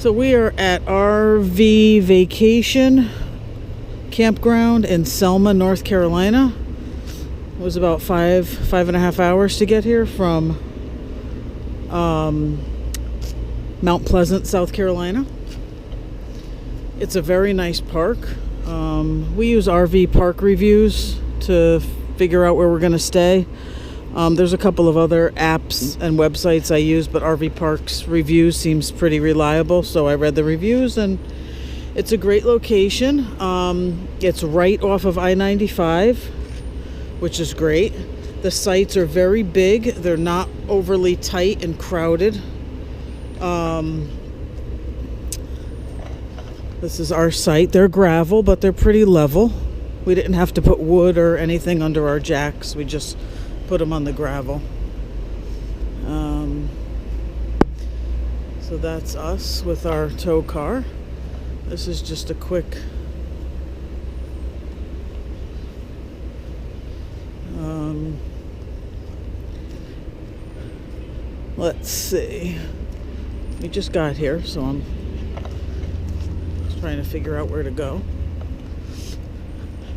So we are at RVacation Campground in Selma, North Carolina. It was about five and a half hours to get here from Mount Pleasant, South Carolina. It's a very nice park. We use RV Park Reviews to figure out where we're going to stay. There's a couple of other apps and websites I use, but RV Parks Reviews seems pretty reliable, so I read the reviews, and it's a great location. It's right off of I-95, which is great. The sites are very big. They're not overly tight and crowded. This is our site. They're gravel, but they're pretty level. We didn't have to put wood or anything under our jacks. We just put them on the gravel. So that's us with our tow car. This is just a quick let's see. We just got here, so I'm just trying to figure out where to go.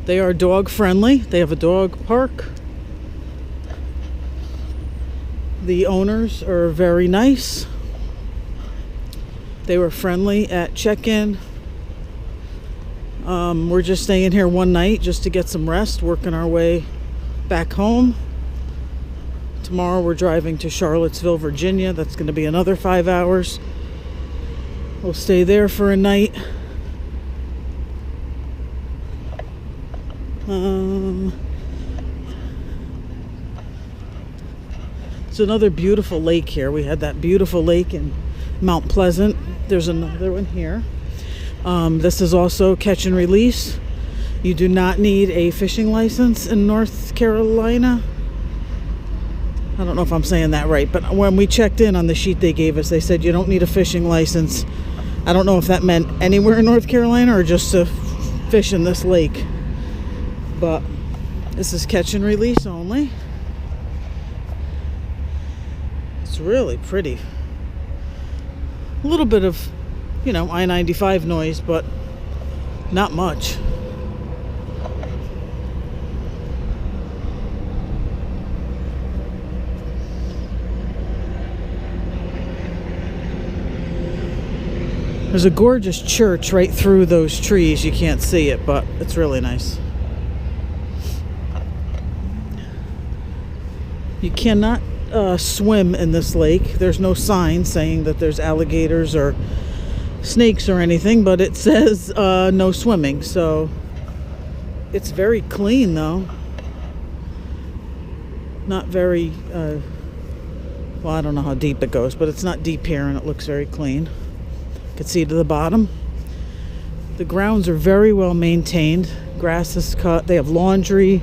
They are dog friendly. They have a dog park. The owners are very nice. They were friendly at check-in. We're just staying here one night just to get some rest, working our way back home. Tomorrow we're driving to Charlottesville, Virginia. That's going to be another 5 hours. We'll stay there for a night. It's another beautiful lake here. We had that beautiful lake in Mount Pleasant. There's another one here. This is also catch and release. You do not need a fishing license in North Carolina. I don't know if I'm saying that right, but when we checked in on the sheet they gave us, they said you don't need a fishing license. I don't know if that meant anywhere in North Carolina or just to fish in this lake. But this is catch and release only. It's really pretty. A little bit of, I-95 noise, but not much. There's a gorgeous church right through those trees. You can't see it, but it's really nice. You cannot swim in this lake. There's no sign saying that there's alligators or snakes or anything, but it says no swimming. So it's very clean though. Not very well, I don't know how deep it goes, but it's not deep here, and it looks very clean. You can see to the bottom. The grounds are very well maintained. Grass is cut. They have laundry.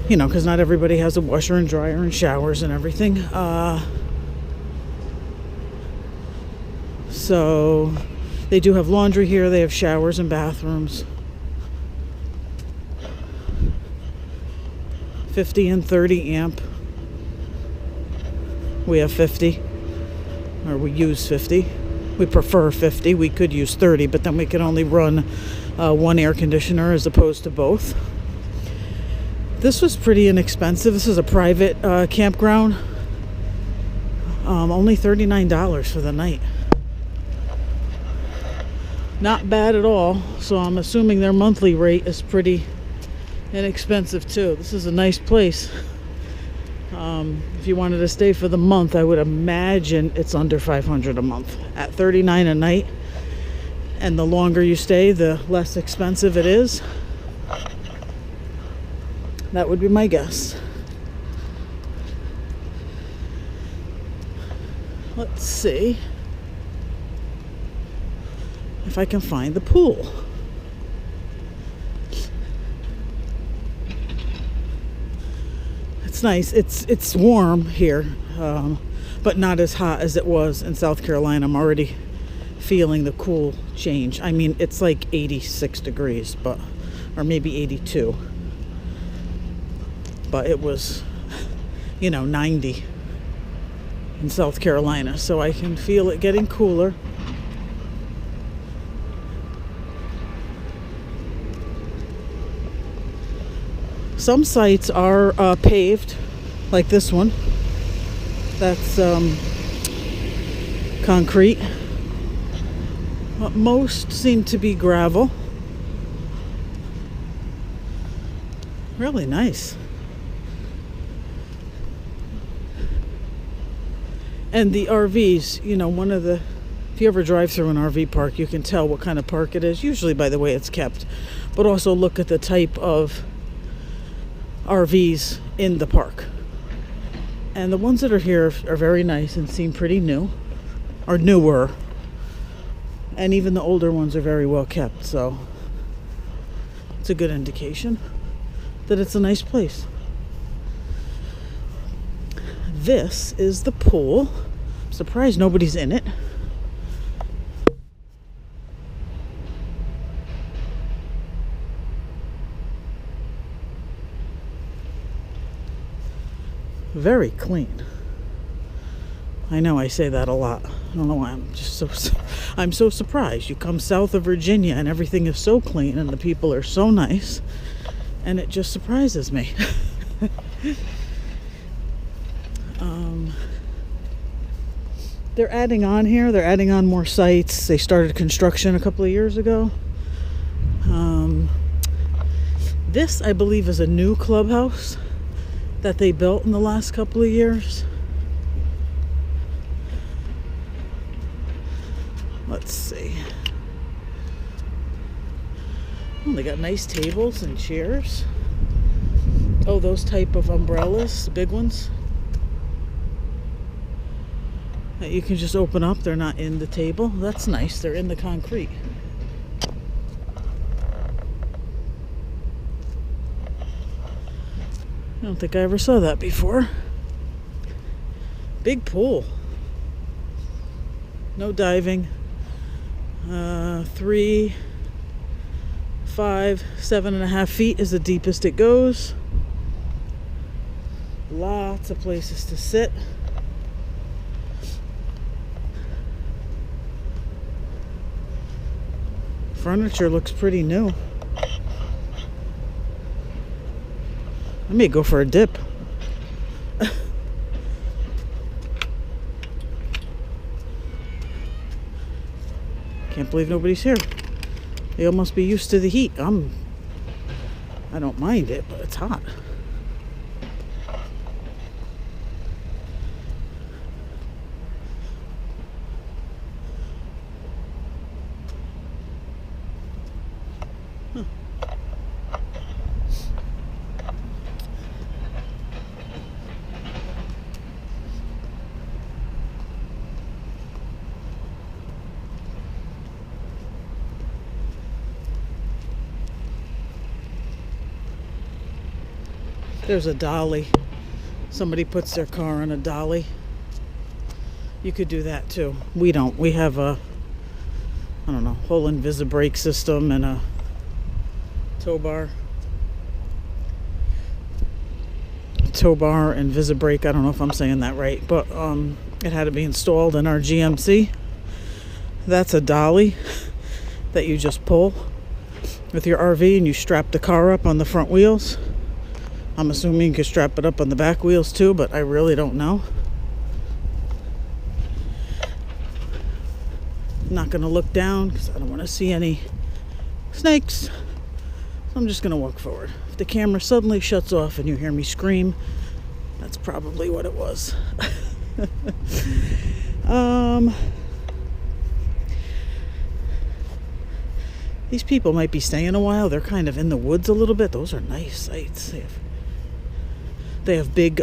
Because not everybody has a washer and dryer and showers and everything. So they do have laundry here. They have showers and bathrooms. 50 and 30 amp. We have 50, or we use 50. We prefer 50. We could use 30, but then we could only run one air conditioner as opposed to both. This was pretty inexpensive. This is a private campground. Only $39 for the night. Not bad at all. So I'm assuming their monthly rate is pretty inexpensive too. This is a nice place. If you wanted to stay for the month, I would imagine it's under $500 a month. At $39 a night, and the longer you stay, the less expensive it is. That would be my guess. Let's see if I can find the pool. It's nice. It's warm here, but not as hot as it was in South Carolina. I'm already feeling the cool change. I mean, it's like 86 degrees, or maybe 82. But it was, 90. in South Carolina, so I can feel it getting cooler. Some sites are paved, like this one. That's concrete. Most seem to be gravel. Really nice. And the RVs, you know, if you ever drive through an RV park, you can tell what kind of park it is, usually by the way it's kept. But also look at the type of RVs in the park. And the ones that are here are very nice and seem pretty new, or newer. And even the older ones are very well kept, so it's a good indication that it's a nice place. This is the pool. I'm surprised nobody's in it. Very clean. I know I say that a lot. I don't know why. I'm so surprised. You come south of Virginia and everything is so clean and the people are so nice, and it just surprises me. They're adding on here. They're adding on more sites. They started construction a couple of years ago. This, I believe, is a new clubhouse that they built in the last couple of years. Let's see. Oh, they got nice tables and chairs. Oh, those type of umbrellas, the big ones that you can just open up. They're not in the table. That's nice. They're in the concrete. I don't think I ever saw that before. Big pool. No diving. 3, 5, 7.5 feet is the deepest it goes. Lots of places to sit. Furniture looks pretty new. I may go for a dip. Can't believe nobody's here. They all must be used to the heat. I don't mind it, but it's hot. There's a dolly. Somebody puts their car on a dolly. You could do that too. We don't. We have a, I don't know, whole Invisibrake system and a tow bar. Tow bar and Invisibrake. I don't know if I'm saying that right, but it had to be installed in our GMC. That's a dolly that you just pull with your RV and you strap the car up on the front wheels. I'm assuming you can strap it up on the back wheels too, but I really don't know. I'm not going to look down because I don't want to see any snakes. So I'm just going to walk forward. If the camera suddenly shuts off and you hear me scream, that's probably what it was. These people might be staying a while. They're kind of in the woods a little bit. Those are nice sites. They have big,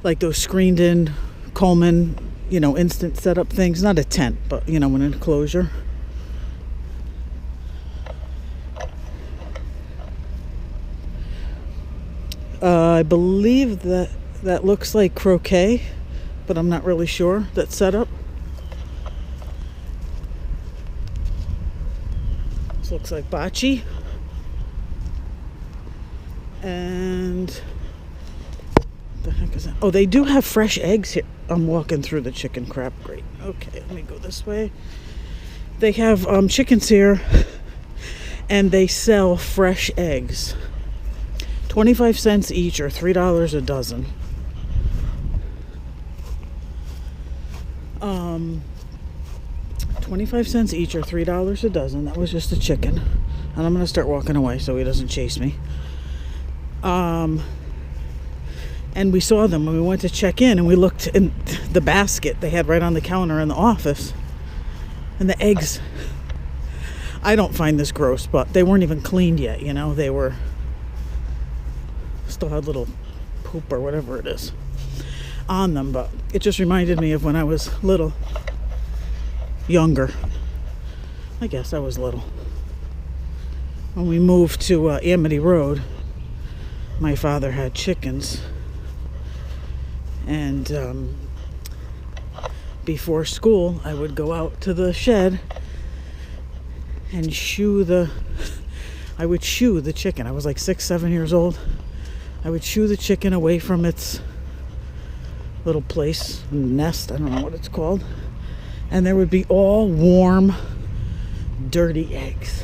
like those screened in Coleman, instant setup things. Not a tent, but, an enclosure. I believe that looks like croquet, but I'm not really sure. That setup. This looks like bocce. And what the heck is that? Oh, they do have fresh eggs here. I'm walking through the chicken crap. Great. Okay, let me go this way. They have chickens here, and they sell fresh eggs. 25 cents each, or $3 a dozen. 25 cents each, or $3 a dozen. That was just a chicken. And I'm going to start walking away so he doesn't chase me. And we saw them when we went to check in, and we looked in the basket they had right on the counter in the office. And the eggs, I don't find this gross, but they weren't even cleaned yet, you know. They were, still had little poop or whatever it is on them. But it just reminded me of when I was little, younger. I guess I was little. When we moved to Amity Road, my father had chickens. And before school, I would go out to the shed and I would shoo the chicken. I was like 6, 7 years old. I would shoo the chicken away from its little place, nest, I don't know what it's called. And there would be all warm, dirty eggs.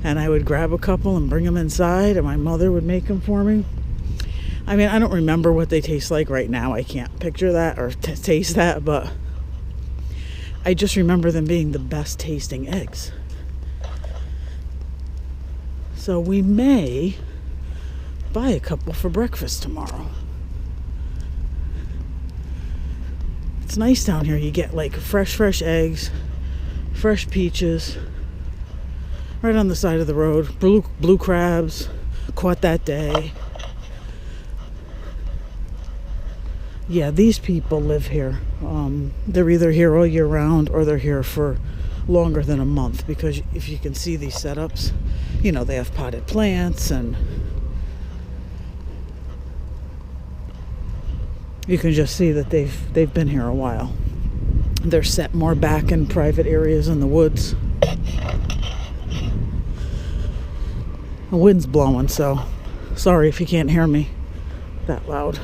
And I would grab a couple and bring them inside, and my mother would make them for me. I mean, I don't remember what they taste like right now. I can't picture that or taste that, but I just remember them being the best tasting eggs. So we may buy a couple for breakfast tomorrow. It's nice down here. You get like fresh eggs, fresh peaches, right on the side of the road. Blue crabs, caught that day. Yeah, these people live here. They're either here all year round or they're here for longer than a month, because if you can see these setups, you know, they have potted plants, and you can just see that they've been here a while. They're set more back in private areas in the woods. The wind's blowing, so sorry if you can't hear me that loud.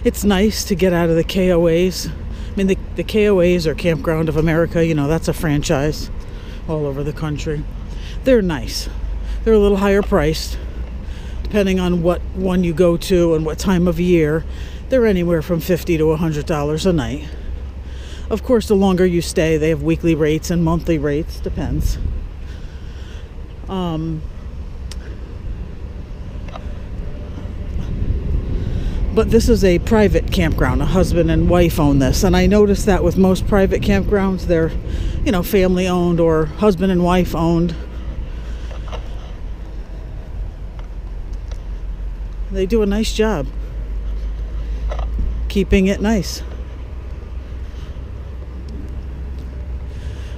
It's nice to get out of the KOAs. I mean, the KOAs are Campground of America. You know, that's a franchise all over the country. They're nice. They're a little higher priced, depending on what one you go to and what time of year. They're anywhere from $50 to $100 a night. Of course, the longer you stay, they have weekly rates and monthly rates. Depends. But this is a private campground. A husband and wife own this. And I noticed that with most private campgrounds, they're, you know, family owned or husband and wife owned. They do a nice job keeping it nice.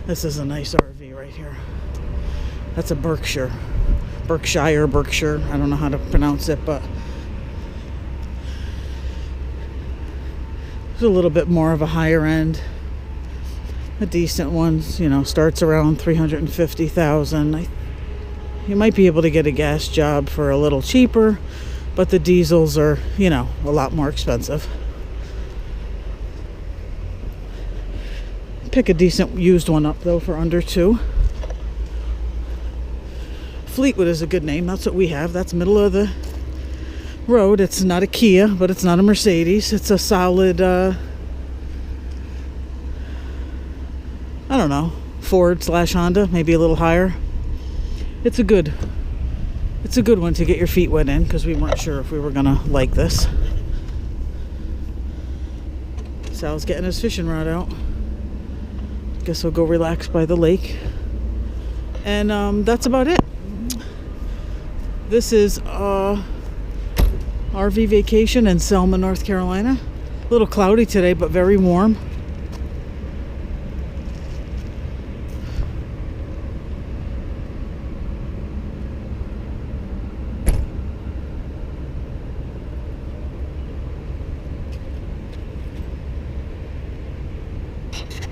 This is a nice RV right here. That's a Berkshire. I don't know how to pronounce it, but a little bit more of a higher end. A decent one, you know, starts around $350,000. You might be able to get a gas job for a little cheaper, but the diesels are, you know, a lot more expensive. Pick a decent used one up though for under $2. Fleetwood is a good name. That's what we have. That's middle of the road. It's not a Kia, but it's not a Mercedes. It's a solid I don't know, Ford/Honda, maybe a little higher. It's a good one to get your feet wet in, because we weren't sure if we were gonna like this. Sal's getting his fishing rod out. Guess we'll go relax by the lake. And that's about it. This is RV Vacation in Selma, North Carolina. A little cloudy today, but very warm.